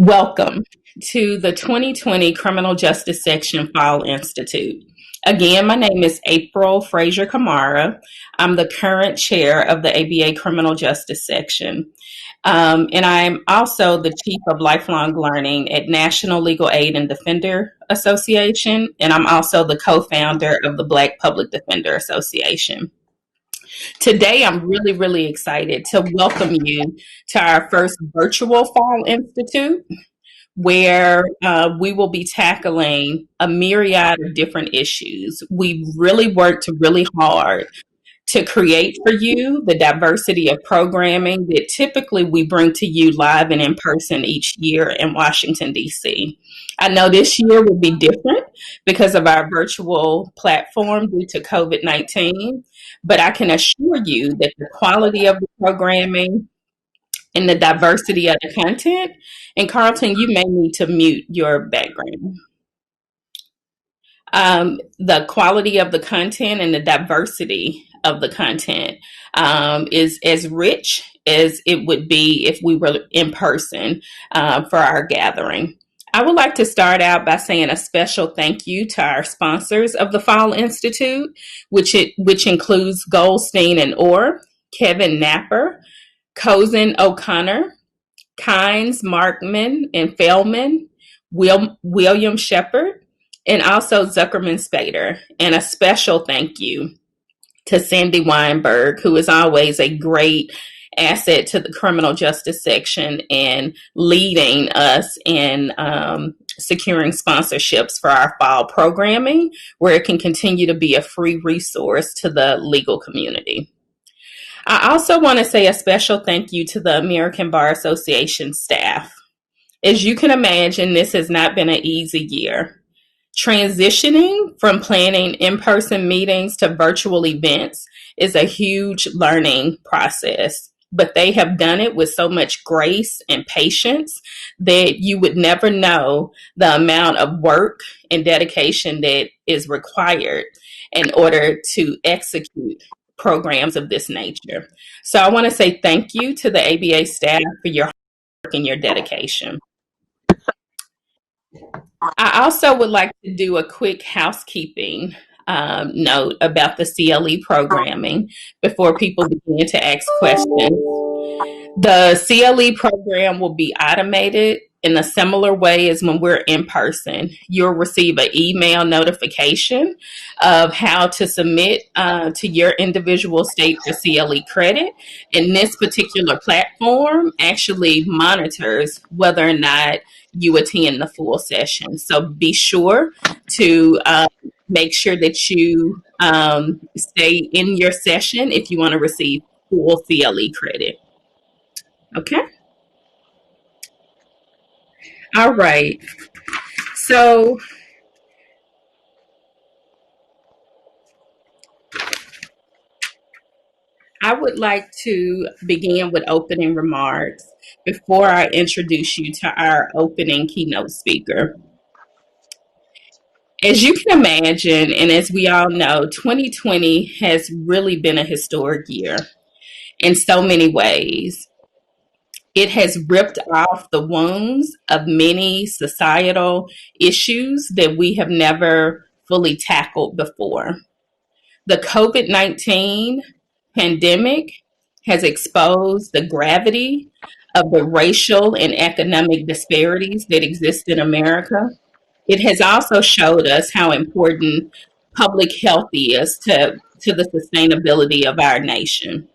Welcome to the 2020 Criminal Justice Section Fall Institute. Again, my name is April Frazier Camara. I'm the current chair of the ABA Criminal Justice Section. And I'm also the chief of lifelong learning at National Legal Aid and Defender Association. And I'm also the co-founder of the Black Public Defender Association. Today, I'm really excited to welcome you to our first virtual Fall Institute, where we will be tackling a myriad of different issues. We really worked really hard to create for you the diversity of programming that typically we bring to you live and in person each year in Washington, D.C. I know this year will be different because of our virtual platform due to COVID-19, but I can assure you that the quality of the programming and the diversity of the content. And Carlton, you may need to mute your background. The quality of the content and the diversity of the content is as rich as it would be if we were in person for our gathering. I would like to start out by saying a special thank you to our sponsors of the Fall Institute, which includes Goldstein and Orr, Kevin Napper, Cozen O'Connor, Kynes, Markman, and Feldman, William Shepard, and also Zuckerman Spader. And a special thank you to Sandy Weinberg, who is always a great asset to the criminal justice section and leading us in securing sponsorships for our fall programming, where it can continue to be a free resource to the legal community. I also want to say a special thank you to the American Bar Association staff. As you can imagine, this has not been an easy year. Transitioning from planning in-person meetings to virtual events is a huge learning process, but they have done it with so much grace and patience that you would never know the amount of work and dedication that is required in order to execute programs of this nature. So I want to say thank you to the ABA staff for your work and your dedication. I also would like to do a quick housekeeping note about the CLE programming before people begin to ask questions. The CLE program will be automated in a similar way as when we're in person. You'll receive an email notification of how to submit to your individual state for CLE credit. And this particular platform actually monitors whether or not you attend the full session. So be sure to make sure that you stay in your session if you want to receive full CLE credit. Okay? All right. So I would like to begin with opening remarks before I introduce you to our opening keynote speaker. As you can imagine, and as we all know, 2020 has really been a historic year in so many ways. It has ripped off the wounds of many societal issues that we have never fully tackled before. The COVID-19 pandemic has exposed the gravity of the racial and economic disparities that exist in America. It has also showed us how important public health is to the sustainability of our nation.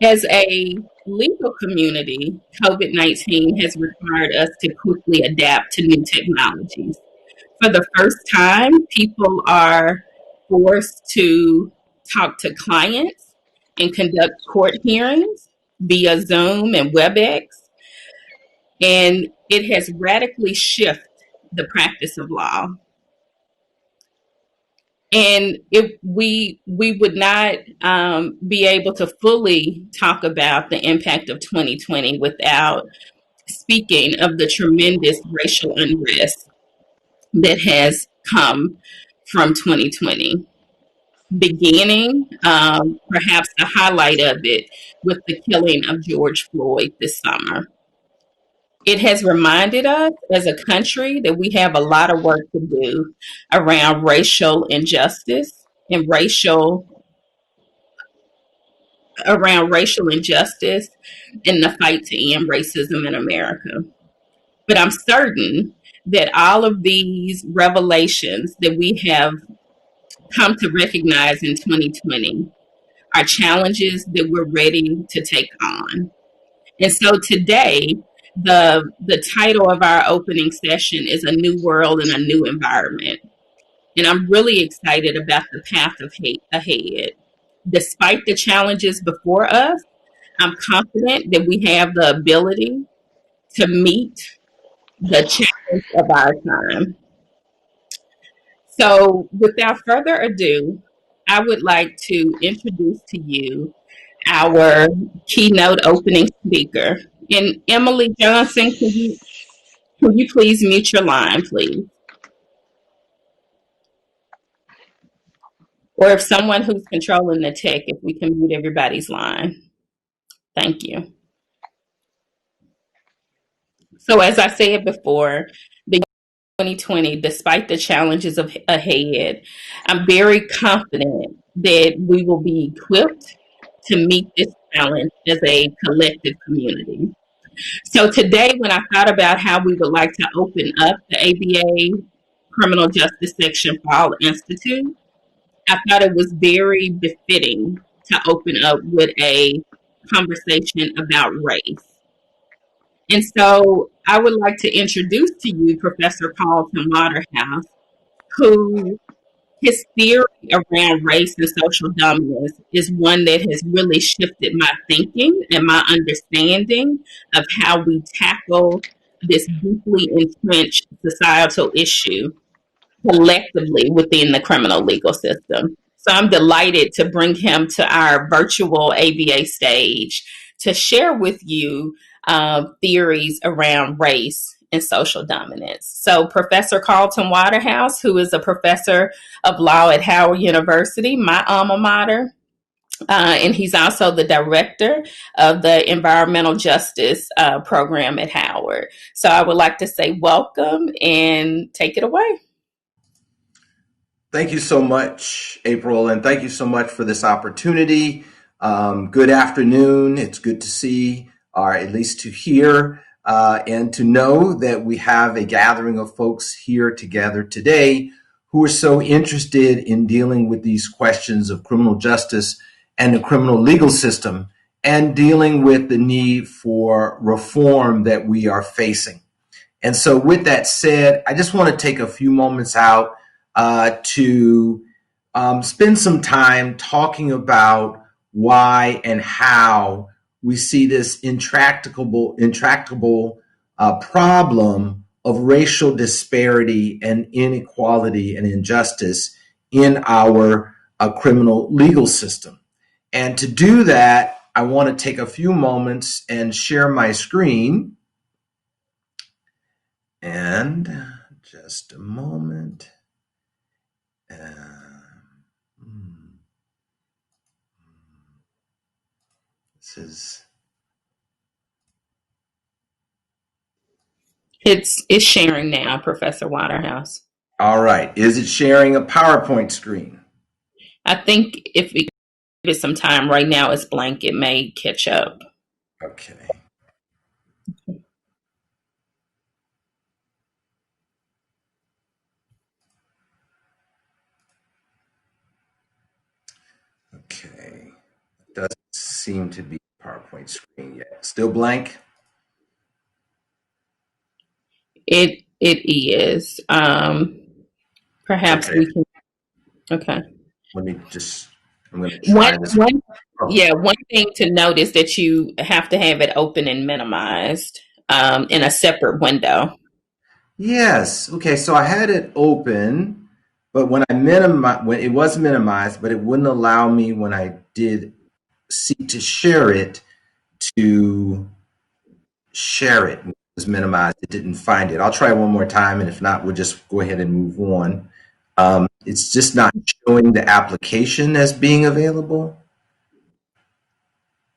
As a legal community, COVID-19 has required us to quickly adapt to new technologies. For the first time, people are forced to talk to clients and conduct court hearings via Zoom and WebEx, and it has radically shifted the practice of law. And if we would not be able to fully talk about the impact of 2020 without speaking of the tremendous racial unrest that has come from 2020, beginning perhaps the highlight of it with the killing of George Floyd this summer. It has reminded us as a country that we have a lot of work to do around racial injustice and racial injustice in the fight to end racism in America. But I'm certain that all of these revelations that we have come to recognize in 2020 are challenges that we're ready to take on. And so today, the title of our opening session is A New World and a New Environment. And I'm really excited about the path of hate ahead. Despite the challenges before us, I'm confident that we have the ability to meet the challenge of our time. So, without further ado, I would like to introduce to you our keynote opening speaker. And Emily Johnson, can you please mute your line, please? Or if someone who's controlling the tech, if we can mute everybody's line. Thank you. So, as I said before, the 2020, despite the challenges ahead, I'm very confident that we will be equipped to meet this challenge as a collective community. So today, when I thought about how we would like to open up the ABA Criminal Justice Section for All Institute, I thought it was very befitting to open up with a conversation about race. And so I would like to introduce to you Professor Carlton Waterhouse, who his theory around race and social dominance is one that has really shifted my thinking and my understanding of how we tackle this deeply entrenched societal issue collectively within the criminal legal system. So I'm delighted to bring him to our virtual ABA stage to share with you theories around race and social dominance. So Professor Carlton Waterhouse, who is a professor of law at Howard University, my alma mater, and he's also the director of the environmental justice program at Howard. So I would like to say welcome and take it away. Thank you so much, April, and thank you so much for this opportunity. Good afternoon. It's good to see, or at least to hear, and to know that we have a gathering of folks here together today who are so interested in dealing with these questions of criminal justice and the criminal legal system and dealing with the need for reform that we are facing. And so with that said, I just want to take a few moments out to spend some time talking about why and how we see this intractable problem of racial disparity and inequality and injustice in our criminal legal system. And to do that, I want to take a few moments and share my screen. And just a moment. This is It's sharing now, Professor Waterhouse. all right. Is it sharing a PowerPoint screen? I think if we give it some time right now, it's blank. It may catch up. Okay. Okay. It doesn't seem to be a PowerPoint screen yet. Still blank? It is. Perhaps Okay. we can. Okay. I'm going to try this. One thing to note is that you have to have it open and minimized in a separate window. Yes. Okay. So I had it open, but when it was minimized, but it wouldn't allow me when I did seek to share it to share it. It was minimized. It didn't find it. I'll try one more time, and if not, we'll just go ahead and move on. It's just not showing the application as being available.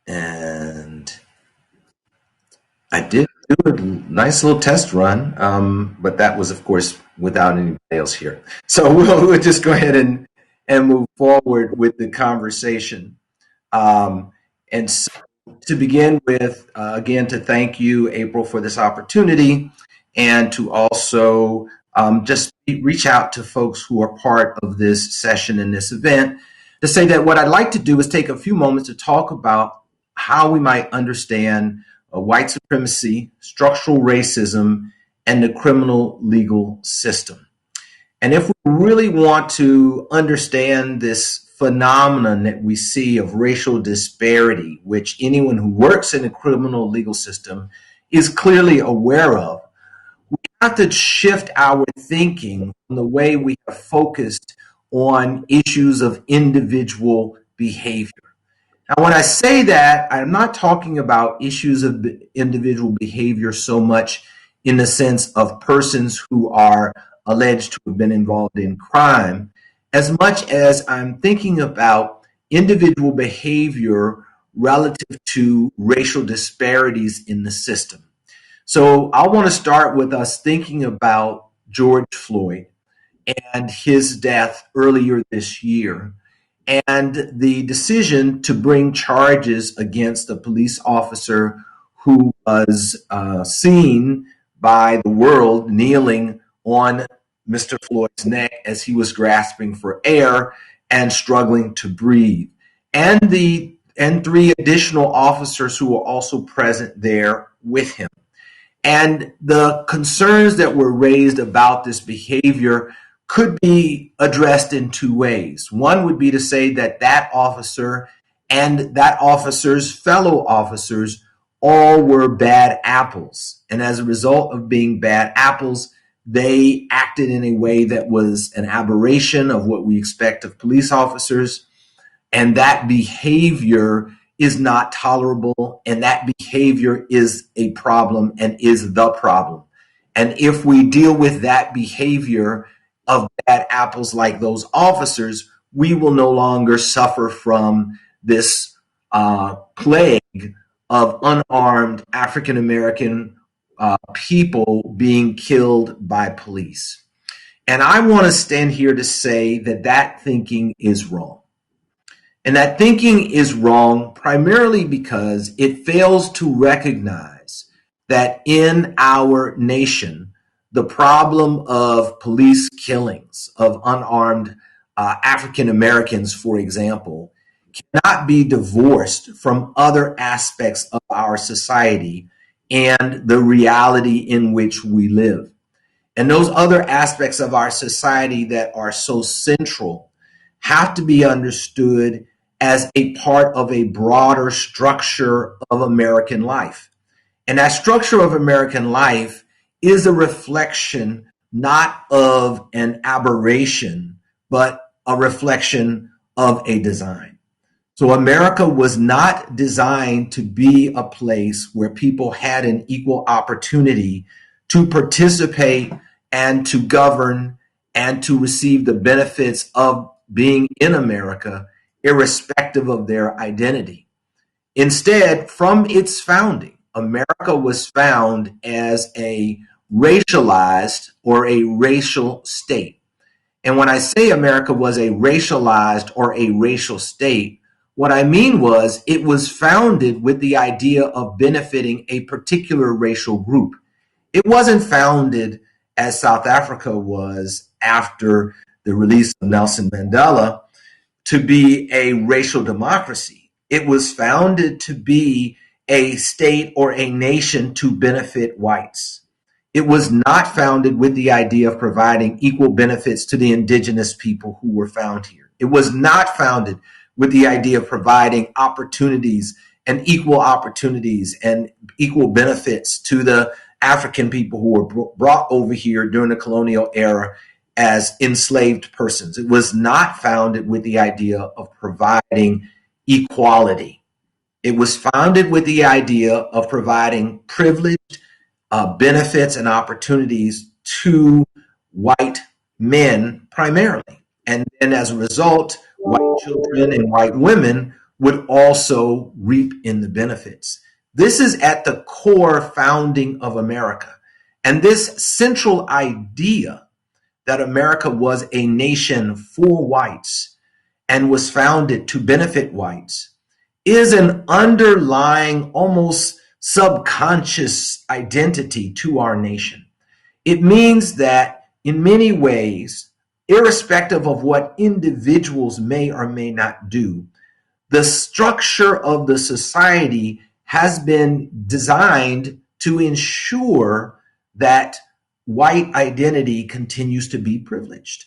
And I did do a nice little test run, but that was, of course, without anybody else here. So we'll just go ahead and move forward with the conversation. And so to begin with, again, to thank you, April, for this opportunity, and to also just reach out to folks who are part of this session and this event to say that what I'd like to do is take a few moments to talk about how we might understand white supremacy, structural racism, and the criminal legal system. And if we really want to understand this phenomenon that we see of racial disparity, which anyone who works in the criminal legal system is clearly aware of, we have to shift our thinking from the way we have focused on issues of individual behavior. Now, when I say that, I'm not talking about issues of individual behavior so much in the sense of persons who are alleged to have been involved in crime, as much as I'm thinking about individual behavior relative to racial disparities in the system. So I want to start with us thinking about George Floyd and his death earlier this year, and the decision to bring charges against a police officer who was seen by the world kneeling on Mr. Floyd's neck as he was grasping for air and struggling to breathe, and three additional officers who were also present there with him. And the concerns that were raised about this behavior could be addressed in two ways. One would be to say that that officer and that officer's fellow officers all were bad apples. And as a result of being bad apples, they acted in a way that was an aberration of what we expect of police officers. And that behavior is not tolerable. And that behavior is a problem and is the problem. And if we deal with that behavior of bad apples like those officers, we will no longer suffer from this plague of unarmed African American people being killed by police. And I want to stand here to say that that thinking is wrong. And that thinking is wrong primarily because it fails to recognize that in our nation, the problem of police killings of unarmed African Americans, for example, cannot be divorced from other aspects of our society and the reality in which we live. And those other aspects of our society that are so central have to be understood as a part of a broader structure of American life. And that structure of American life is a reflection not of an aberration, but a reflection of a design. So America was not designed to be a place where people had an equal opportunity to participate and to govern and to receive the benefits of being in America, irrespective of their identity. Instead, from its founding, America was found as a racialized or a racial state. And when I say America was a racialized or a racial state, what I mean was it was founded with the idea of benefiting a particular racial group. It wasn't founded as South Africa was after the release of Nelson Mandela to be a racial democracy. It was founded to be a state or a nation to benefit whites. It was not founded with the idea of providing equal benefits to the indigenous people who were found here. It was not founded with the idea of providing opportunities and equal benefits to the African people who were brought over here during the colonial era as enslaved persons. It was not founded with the idea of providing equality. It was founded with the idea of providing privileged benefits and opportunities to white men primarily. And then as a result, white children and white women would also reap in the benefits. This is at the core founding of America. And this central idea that America was a nation for whites and was founded to benefit whites is an underlying, almost subconscious identity to our nation. It means that in many ways, irrespective of what individuals may or may not do, the structure of the society has been designed to ensure that white identity continues to be privileged.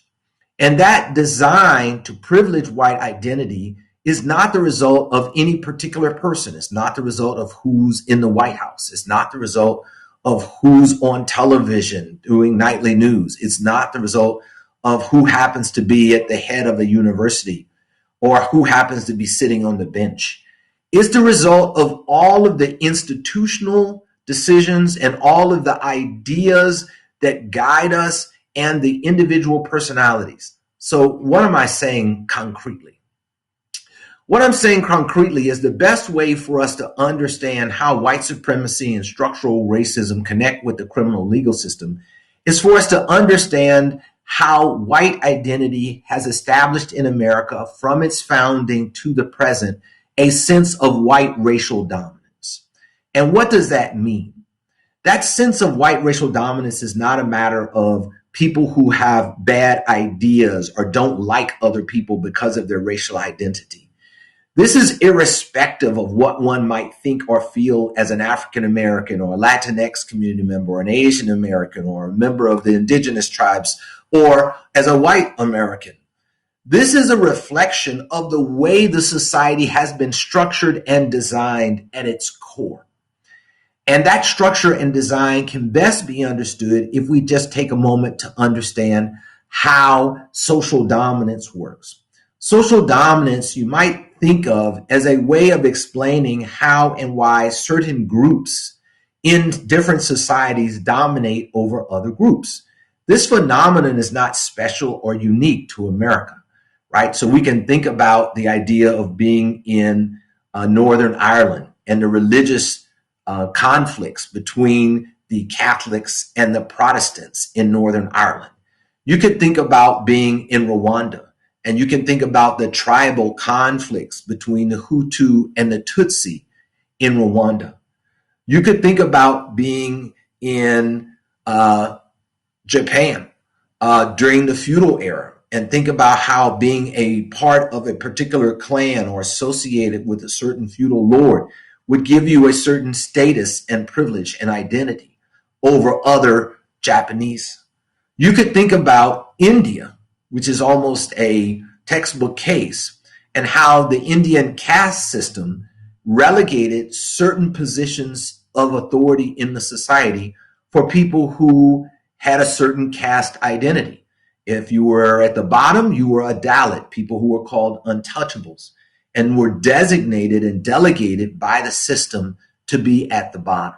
And that design to privilege white identity is not the result of any particular person. It's not the result of who's in the White House. It's not the result of who's on television doing nightly news. It's not the result of who happens to be at the head of a university or who happens to be sitting on the bench. It's the result of all of the institutional decisions and all of the ideas that guide us and the individual personalities. So what am I saying concretely? What I'm saying concretely is the best way for us to understand how white supremacy and structural racism connect with the criminal legal system is for us to understand how white identity has established in America from its founding to the present a sense of white racial dominance. And what does that mean? That sense of white racial dominance is not a matter of people who have bad ideas or don't like other people because of their racial identity. This is irrespective of what one might think or feel as an African American or a Latinx community member or an Asian American or a member of the indigenous tribes or as a white American. This is a reflection of the way the society has been structured and designed at its core. And that structure and design can best be understood if we just take a moment to understand how social dominance works. Social dominance you might think of as a way of explaining how and why certain groups in different societies dominate over other groups. This phenomenon is not special or unique to America, right? So we can think about the idea of being in Northern Ireland and the religious conflicts between the Catholics and the Protestants in Northern Ireland. You could think about being in Rwanda, and you can think about the tribal conflicts between the Hutu and the Tutsi in Rwanda. You could think about being in Japan during the feudal era and think about how being a part of a particular clan or associated with a certain feudal lord would give you a certain status and privilege and identity over other Japanese. You could think about India, which is almost a textbook case, and how the Indian caste system relegated certain positions of authority in the society for people who had a certain caste identity. If you were at the bottom, you were a Dalit, people who were called untouchables, and were designated and delegated by the system to be at the bottom.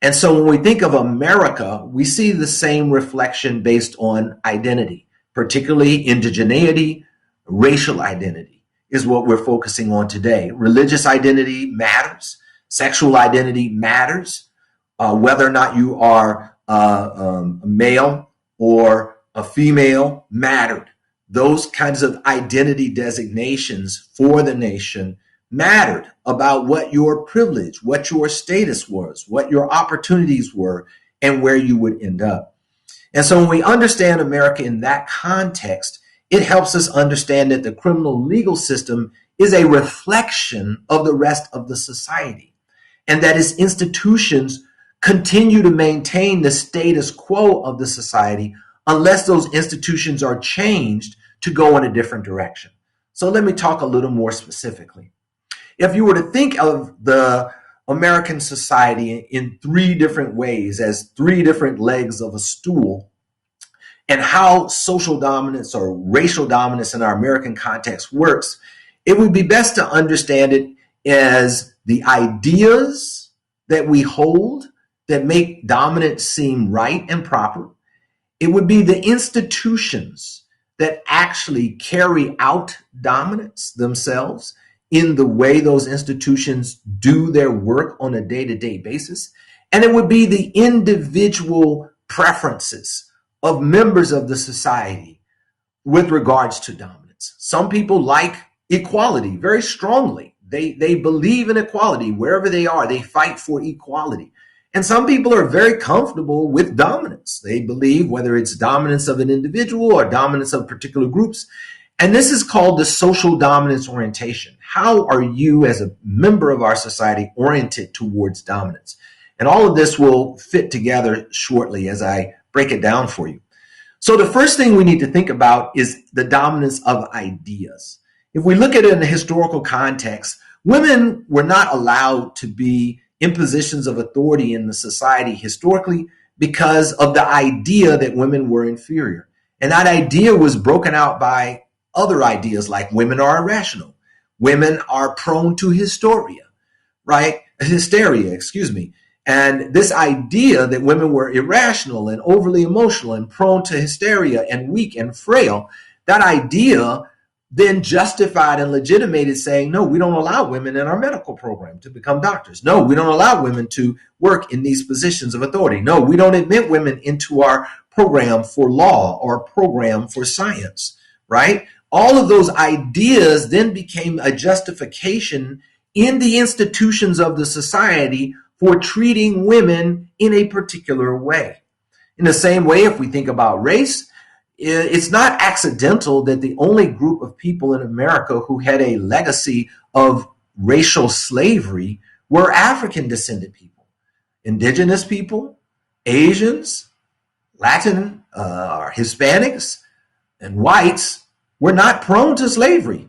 And so when we think of America, we see the same reflection based on identity, particularly indigeneity, racial identity is what we're focusing on today. Religious identity matters. Sexual identity matters. Whether or not you are a male or a female mattered. Those kinds of identity designations for the nation mattered about what your privilege, what your status was, what your opportunities were, and where you would end up. And so when we understand America in that context, it helps us understand that the criminal legal system is a reflection of the rest of the society, and that its institutions continue to maintain the status quo of the society unless those institutions are changed to go in a different direction. So let me talk a little more specifically. If you were to think of the American society in three different ways, as three different legs of a stool, and how social dominance or racial dominance in our American context works, it would be best to understand it as the ideas that we hold that make dominance seem right and proper. It would be the institutions that actually carry out dominance themselves. in the way those institutions do their work on a day-to-day basis. And it would be the individual preferences of members of the society with regards to dominance. Some people like equality very strongly. They believe in equality wherever they are. They fight for equality. And some people are very comfortable with dominance. They believe whether it's dominance of an individual or dominance of particular groups. And this is called the social dominance orientation. How are you as a member of our society oriented towards dominance? And all of this will fit together shortly as I break it down for you. So the first thing we need to think about is the dominance of ideas. If we look at it in a historical context, women were not allowed to be in positions of authority in the society historically because of the idea that women were inferior. And that idea was broken out by other ideas like women are irrational, women are prone to hysteria, right? Hysteria, excuse me. And this idea that women were irrational and overly emotional and prone to hysteria and weak and frail, that idea then justified and legitimated saying, no, we don't allow women in our medical program to become doctors. No, we don't allow women to work in these positions of authority. No, we don't admit women into our program for law or program for science, right? All of those ideas then became a justification in the institutions of the society for treating women in a particular way. In the same way, if we think about race, it's not accidental that the only group of people in America who had a legacy of racial slavery were African descended people. Indigenous people, Asians, Latin, or Hispanics, and whites were not prone to slavery,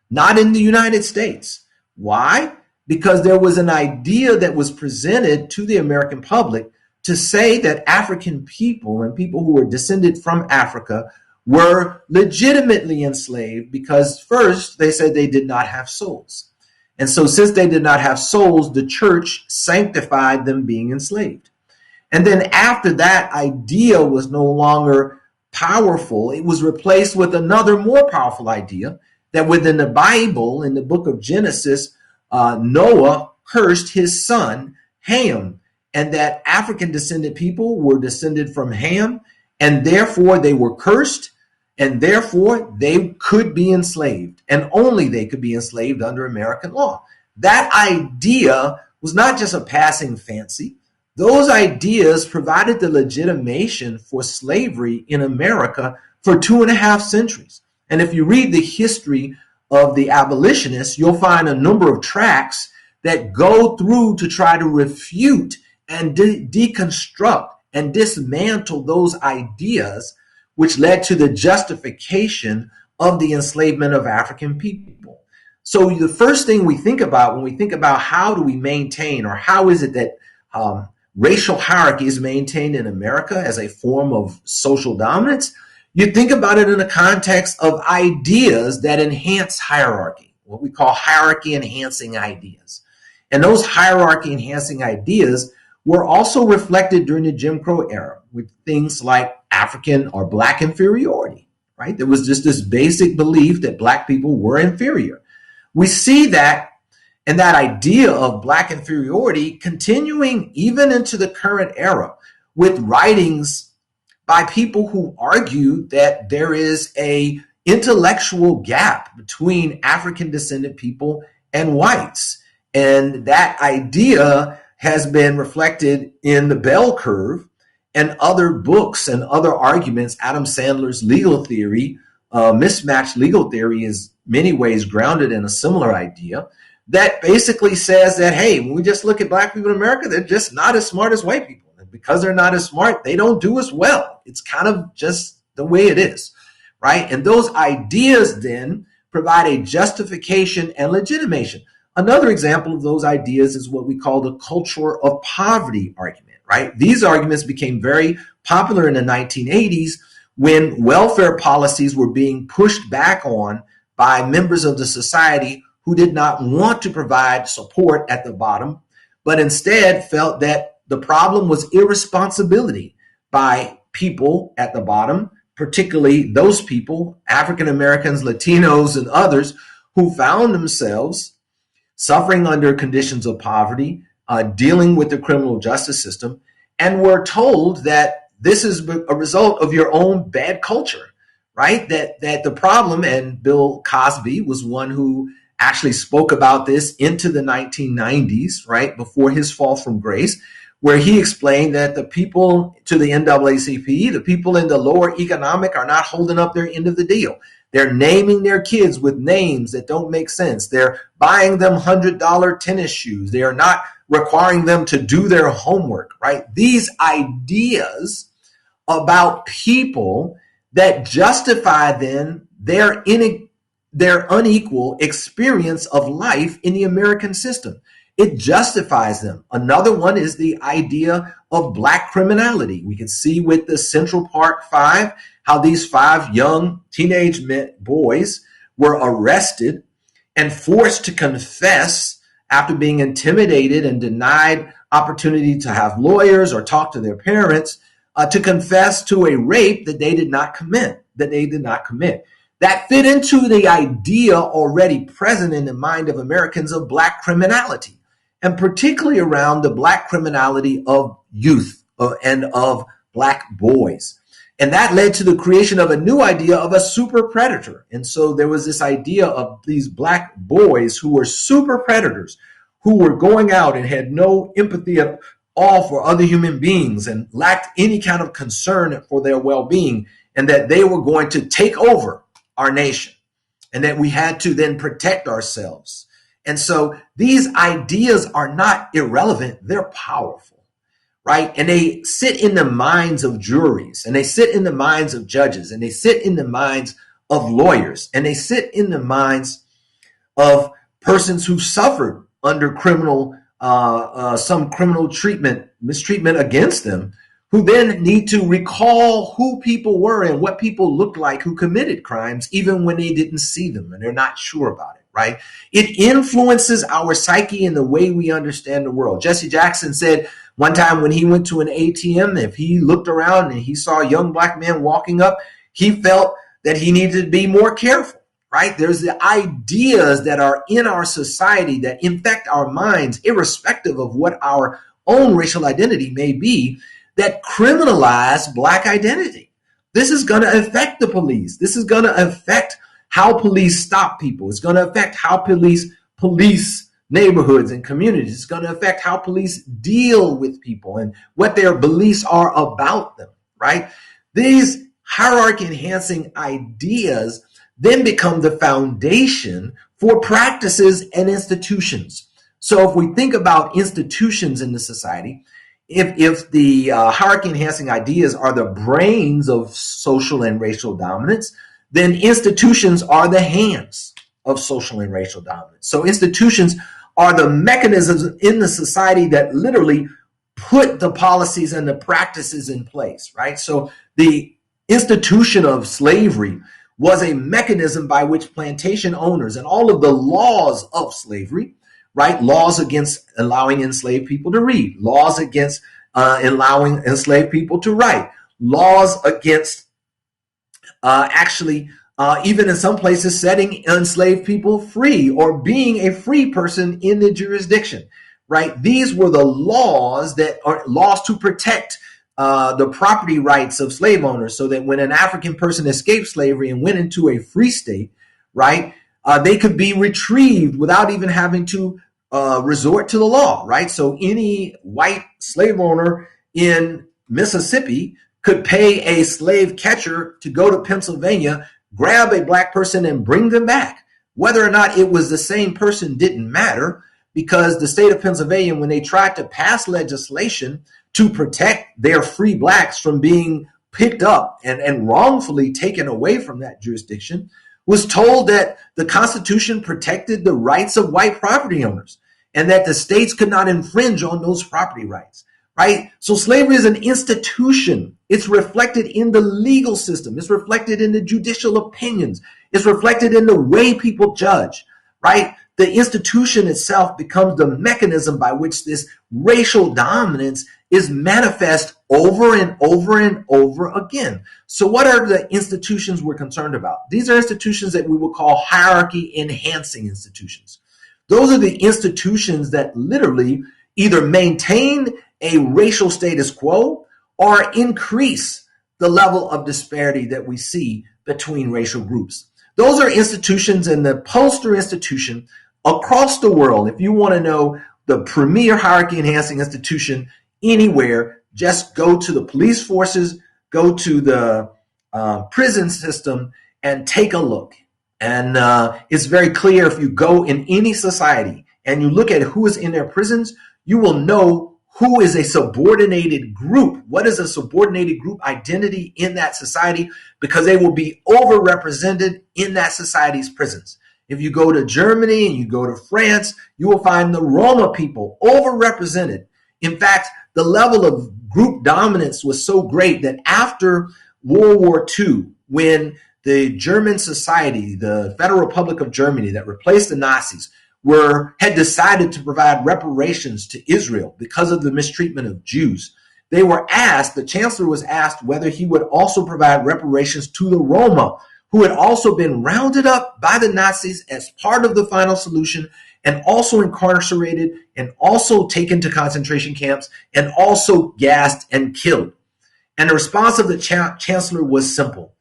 not in the United States. Why? Because there was an idea that was presented to the American public to say that African people and people who were descended from Africa were legitimately enslaved because first they said they did not have souls. And so since they did not have souls, the church sanctified them being enslaved. And then after that idea was no longer powerful, it was replaced with another more powerful idea that within the Bible, in the book of Genesis, Noah cursed his son Ham, and that African descended people were descended from Ham, and therefore they were cursed, and therefore they could be enslaved, and only they could be enslaved under American law. That idea was not just a passing fancy. Those ideas provided the legitimation for slavery in America for 2.5 centuries. And if you read the history of the abolitionists, you'll find a number of tracts that go through to try to refute and deconstruct and dismantle those ideas, which led to the justification of the enslavement of African people. So the first thing we think about when we think about how do we maintain, or how is it that racial hierarchy is maintained in America as a form of social dominance, you think about it in the context of ideas that enhance hierarchy, what we call hierarchy enhancing ideas. And those hierarchy enhancing ideas were also reflected during the Jim Crow era with things like African or Black inferiority, right? There was just this basic belief that Black people were inferior. We see that and that idea of Black inferiority continuing even into the current era with writings by people who argue that there is a intellectual gap between African descended people and whites. And that idea has been reflected in the bell curve and other books and other arguments. Adam Sandler's legal theory, mismatched legal theory, is many ways grounded in a similar idea that basically says that, hey, when we just look at Black people in America, they're just not as smart as white people. And because they're not as smart, they don't do as well. It's kind of just the way it is, right? And those ideas then provide a justification and legitimation. Another example of those ideas is what we call the culture of poverty argument, right? These arguments became very popular in the 1980s when welfare policies were being pushed back on by members of the society who did not want to provide support at the bottom, but instead felt that the problem was irresponsibility by people at the bottom, particularly those people, African Americans, Latinos, and others, who found themselves suffering under conditions of poverty, dealing with the criminal justice system, and were told that this is a result of your own bad culture, right? That the problem, and Bill Cosby was one who actually spoke about this into the 1990s, right, before his fall from grace, where he explained that the people to the NAACP, the people in the lower economic, are not holding up their end of the deal. They're naming their kids with names that don't make sense. They're buying them $100 tennis shoes. They are not requiring them to do their homework, right? These ideas about people that justify then their unequal experience of life in the American system. It justifies them. Another one is the idea of black criminality. We can see with the Central Park Five how these 5 young teenage boys were arrested and forced to confess after being intimidated and denied opportunity to have lawyers or talk to their parents, to confess to a rape that they did not commit. That fit into the idea already present in the mind of Americans of black criminality, and particularly around the black criminality of youth and of black boys. And that led to the creation of a new idea of a super predator. And so there was this idea of these black boys who were super predators, who were going out and had no empathy at all for other human beings and lacked any kind of concern for their well-being, and that they were going to take over our nation, and that we had to then protect ourselves. And so these ideas are not irrelevant, they're powerful, right? And they sit in the minds of juries, and they sit in the minds of judges, and they sit in the minds of lawyers, and they sit in the minds of persons who suffered under some criminal mistreatment against them, who then need to recall who people were and what people looked like who committed crimes, even when they didn't see them and they're not sure about it, right? It influences our psyche and the way we understand the world. Jesse Jackson said one time when he went to an ATM, if he looked around and he saw a young black man walking up, he felt that he needed to be more careful, right? There's the ideas that are in our society that infect our minds, irrespective of what our own racial identity may be, that criminalize black identity. This is going to affect the police. This is going to affect how police stop people. It's going to affect how police neighborhoods and communities. It's going to affect how police deal with people and what their beliefs are about them, right? These hierarchy-enhancing ideas then become the foundation for practices and institutions. So if we think about institutions in the society, if the hierarchy-enhancing ideas are the brains of social and racial dominance, then institutions are the hands of social and racial dominance. So institutions are the mechanisms in the society that literally put the policies and the practices in place, right? So the institution of slavery was a mechanism by which plantation owners and all of the laws of slavery, right? Laws against allowing enslaved people to read, laws against allowing enslaved people to write, laws against even in some places setting enslaved people free or being a free person in the jurisdiction, right? These were the laws that are laws to protect the property rights of slave owners, so that when an African person escaped slavery and went into a free state, right, they could be retrieved without even having to resort to the law, right? So any white slave owner in Mississippi could pay a slave catcher to go to Pennsylvania, grab a black person and bring them back. Whether or not it was the same person didn't matter, because the state of Pennsylvania, when they tried to pass legislation to protect their free blacks from being picked up and wrongfully taken away from that jurisdiction, was told that the Constitution protected the rights of white property owners and that the states could not infringe on those property rights, right? So slavery is an institution. It's reflected in the legal system. It's reflected in the judicial opinions. It's reflected in the way people judge, right? the institution itself becomes the mechanism by which this racial dominance is manifest over and over and over again. So what are the institutions we're concerned about? These are institutions that we will call hierarchy enhancing institutions. Those are the institutions that literally either maintain a racial status quo or increase the level of disparity that we see between racial groups. Those are institutions, and the poster institution across the world, if you want to know the premier hierarchy enhancing institution anywhere, just go to the police forces, go to the prison system, and take a look. And it's very clear, if you go in any society and you look at who is in their prisons, you will know who is a subordinated group. What is a subordinated group identity in that society? Because they will be overrepresented in that society's prisons. If you go to Germany and you go to France, you will find the Roma people overrepresented. In fact, the level of group dominance was so great that after World War II, when the German society, the Federal Republic of Germany that replaced the Nazis, had decided to provide reparations to Israel because of the mistreatment of Jews, the chancellor was asked whether he would also provide reparations to the Roma, who had also been rounded up by the Nazis as part of the final solution, and also incarcerated, and also taken to concentration camps, and also gassed and killed. And the response of the chancellor was simple: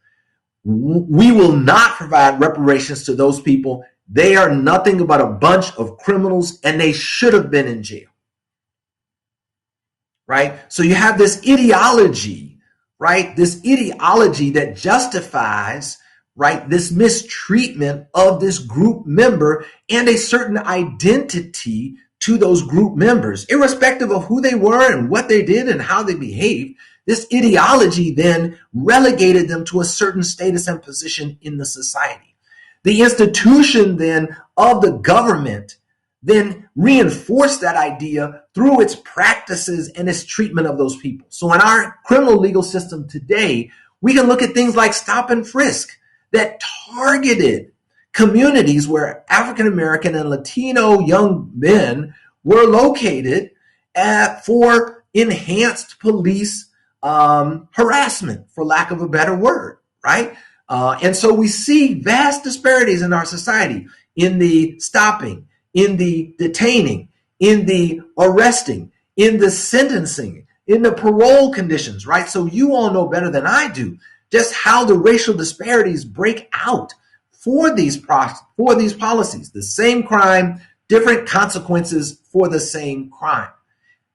we will not provide reparations to those people. They are nothing but a bunch of criminals, and they should have been in jail. Right? So you have this ideology, right? This ideology that justifies, right, this mistreatment of this group member and a certain identity to those group members, irrespective of who they were and what they did and how they behaved. This ideology then relegated them to a certain status and position in the society. The institution then of the government then reinforced that idea through its practices and its treatment of those people. So in our criminal legal system today, we can look at things like stop and frisk that targeted communities where African American and Latino young men were located for enhanced police harassment, for lack of a better word, right? And so we see vast disparities in our society in the stopping, in the detaining, in the arresting, in the sentencing, in the parole conditions, right? So you all know better than I do just how the racial disparities break out for these policies. The same crime, different consequences for the same crime.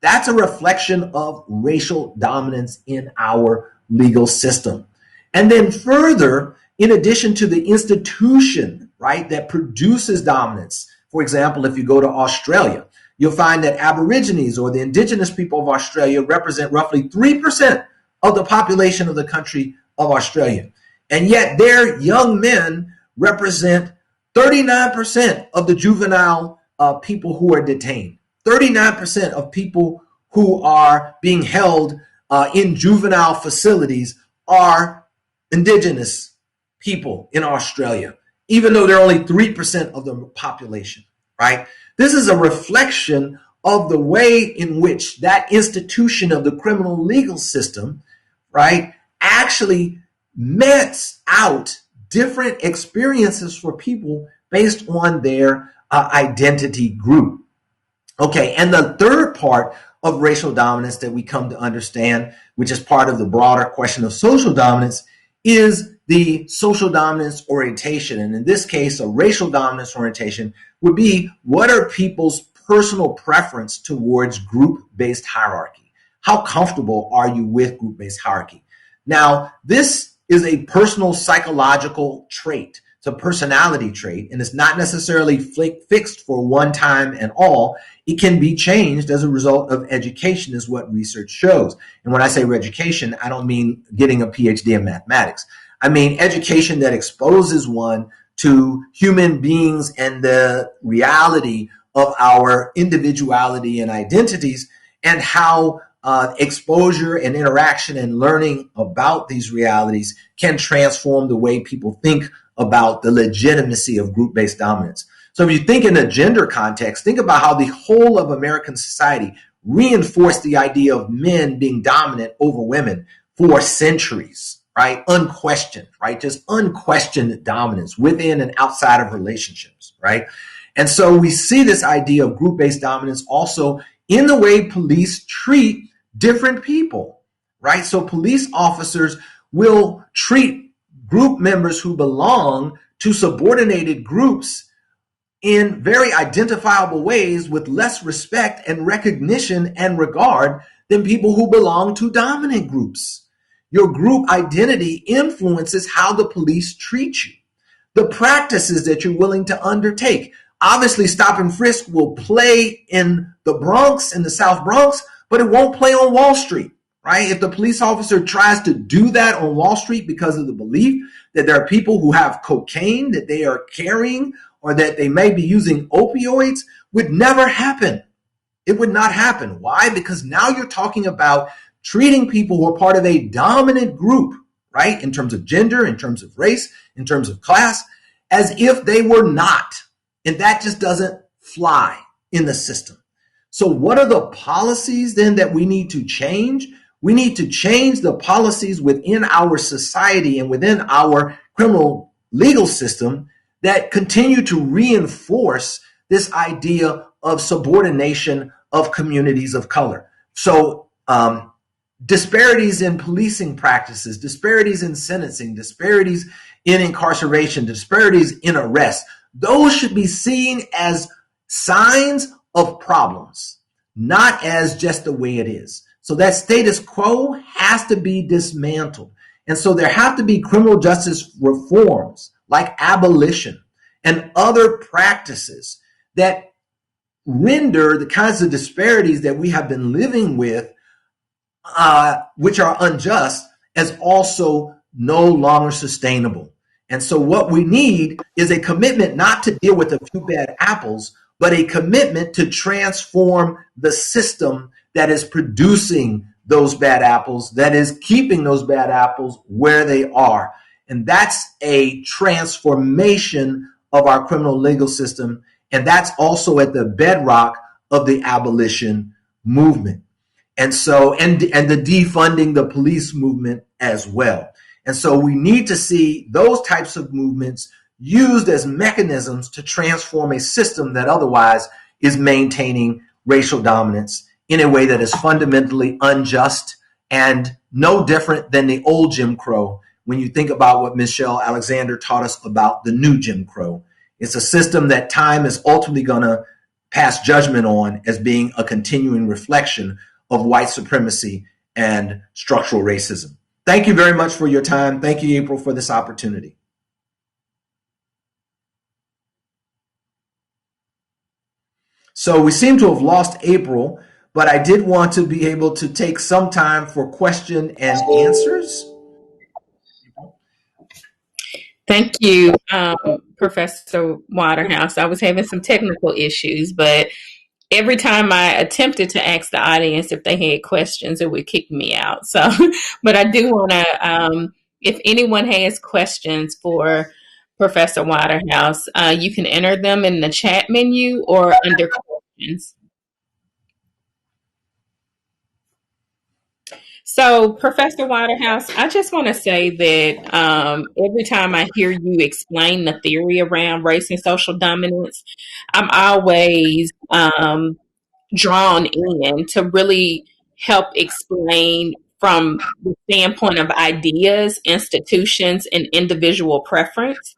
That's a reflection of racial dominance in our legal system. And then further, in addition to the institution, right, that produces dominance, for example, if you go to Australia, you'll find that Aborigines, or the indigenous people of Australia, represent roughly 3% of the population of the country of Australia. And yet their young men represent 39% of the juvenile people who are detained. 39% of people who are being held in juvenile facilities are indigenous people in Australia, even though they're only 3% of the population, right? This is a reflection of the way in which that institution of the criminal legal system, right, actually mets out different experiences for people based on their identity group. Okay, and the third part of racial dominance that we come to understand, which is part of the broader question of social dominance, is the social dominance orientation. And in this case, a racial dominance orientation would be, what are people's personal preference towards group-based hierarchy? How comfortable are you with group-based hierarchy? Now, this is a personal psychological trait. It's a personality trait, and it's not necessarily fixed for one time and all. It can be changed as a result of education, is what research shows. And when I say education, I don't mean getting a PhD in mathematics. I mean education that exposes one to human beings and the reality of our individuality and identities, and how exposure and interaction and learning about these realities can transform the way people think about the legitimacy of group-based dominance. So if you think in a gender context, think about how the whole of American society reinforced the idea of men being dominant over women for centuries, right? Unquestioned, right? Just unquestioned dominance within and outside of relationships, right? And so we see this idea of group-based dominance also in the way police treat different people, right? So police officers will treat group members who belong to subordinated groups in very identifiable ways with less respect and recognition and regard than people who belong to dominant groups. Your group identity influences how the police treat you, the practices that you're willing to undertake. Obviously, stop and frisk will play in the Bronx, in the South Bronx, but it won't play on Wall Street, right? If the police officer tries to do that on Wall Street because of the belief that there are people who have cocaine that they are carrying or that they may be using opioids, would never happen. It would not happen. Why? Because now you're talking about treating people who are part of a dominant group, right? In terms of gender, in terms of race, in terms of class, as if they were not. And that just doesn't fly in the system. So what are the policies then that we need to change? We need to change the policies within our society and within our criminal legal system that continue to reinforce this idea of subordination of communities of color. So disparities in policing practices, disparities in sentencing, disparities in incarceration, disparities in arrest, those should be seen as signs of problems, not as just the way it is. So that status quo has to be dismantled. And so there have to be criminal justice reforms like abolition and other practices that render the kinds of disparities that we have been living with, which are unjust, as also no longer sustainable. And so what we need is a commitment not to deal with a few bad apples, but a commitment to transform the system that is producing those bad apples, that is keeping those bad apples where they are. And that's a transformation of our criminal legal system. And that's also at the bedrock of the abolition movement. And so, and the defunding the police movement as well. And so we need to see those types of movements used as mechanisms to transform a system that otherwise is maintaining racial dominance in a way that is fundamentally unjust and no different than the old Jim Crow. When you think about what Michelle Alexander taught us about the new Jim Crow, it's a system that time is ultimately going to pass judgment on as being a continuing reflection of white supremacy and structural racism. Thank you very much for your time. Thank you, April, for this opportunity. So we seem to have lost April, but I did want to be able to take some time for question and answers. Thank you, Professor Waterhouse. I was having some technical issues, but every time I attempted to ask the audience if they had questions, it would kick me out. So, but I do want to, if anyone has questions for Professor Waterhouse, you can enter them in the chat menu or under questions. So, Professor Waterhouse, I just want to say that every time I hear you explain the theory around race and social dominance, I'm always drawn in to really help explain from the standpoint of ideas, institutions, and individual preference.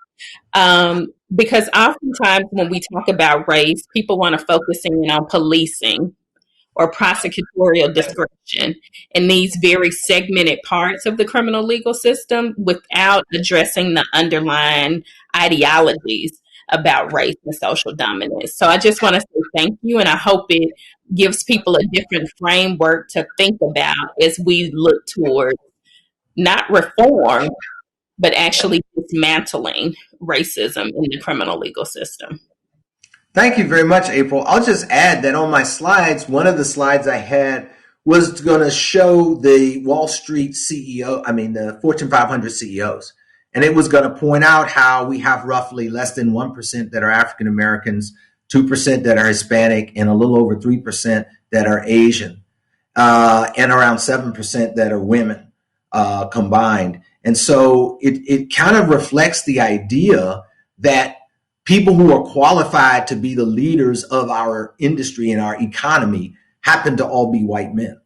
Because oftentimes when we talk about race, people want to focus in on policing or prosecutorial discretion in these very segmented parts of the criminal legal system without addressing the underlying ideologies about race and social dominance. So I just want to say thank you, and I hope it gives people a different framework to think about as we look toward not reform, but actually dismantling racism in the criminal legal system. Thank you very much, April. I'll just add that on my slides, one of the slides I had was going to show the Wall Street CEO, the Fortune 500 CEOs. And it was going to point out how we have roughly less than 1% that are African Americans, 2% that are Hispanic, and a little over 3% that are Asian, and around 7% that are women combined. And so it kind of reflects the idea that people who are qualified to be the leaders of our industry and our economy happen to all be white men.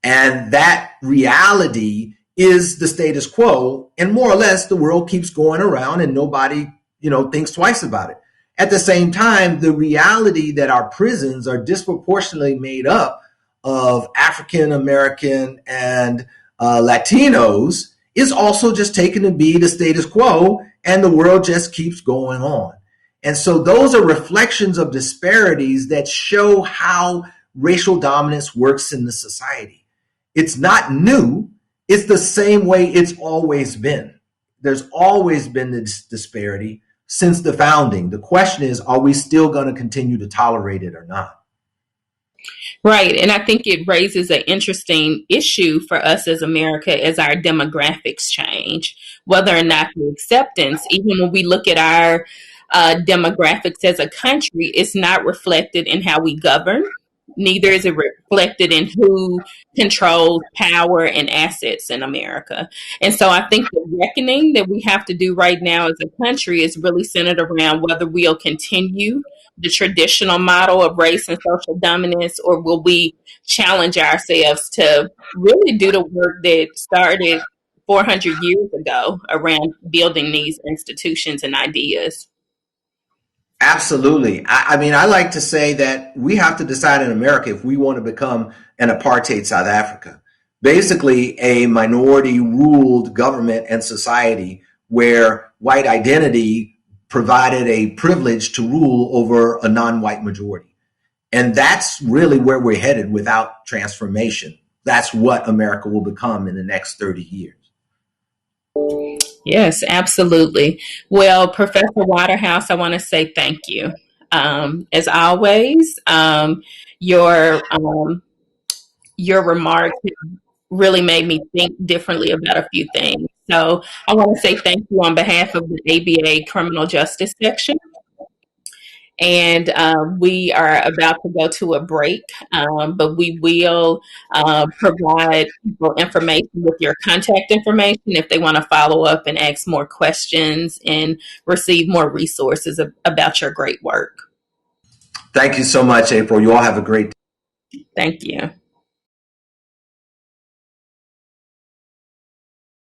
And that reality is the status quo. And more or less, the world keeps going around and nobody, thinks twice about it. At the same time, the reality that our prisons are disproportionately made up of African American and Latinos is also just taken to be the status quo, and the world just keeps going on. And so those are reflections of disparities that show how racial dominance works in the society. It's not new. It's the same way it's always been. There's always been this disparity since the founding. The question is, are we still going to continue to tolerate it or not? Right. And I think it raises an interesting issue for us as America as our demographics change, whether or not the acceptance, even when we look at our demographics as a country, it's not reflected in how we govern. Neither is it reflected in who controls power and assets in America. And so I think the reckoning that we have to do right now as a country is really centered around whether we'll continue the traditional model of race and social dominance, or will we challenge ourselves to really do the work that started 400 years ago around building these institutions and ideas? Absolutely. I mean, I like to say that we have to decide in America if we want to become an apartheid South Africa, basically a minority ruled government and society where white identity provided a privilege to rule over a non-white majority. And that's really where we're headed without transformation. That's what America will become in the next 30 years. Yes, absolutely. Well, Professor Waterhouse, I want to say thank you. As always, your your remarks really made me think differently about a few things. So I want to say thank you on behalf of the ABA Criminal Justice Section. And we are about to go to a break, but we will provide people information with your contact information if they want to follow up and ask more questions and receive more resources about your great work. Thank you so much, April. You all have a great day. Thank you.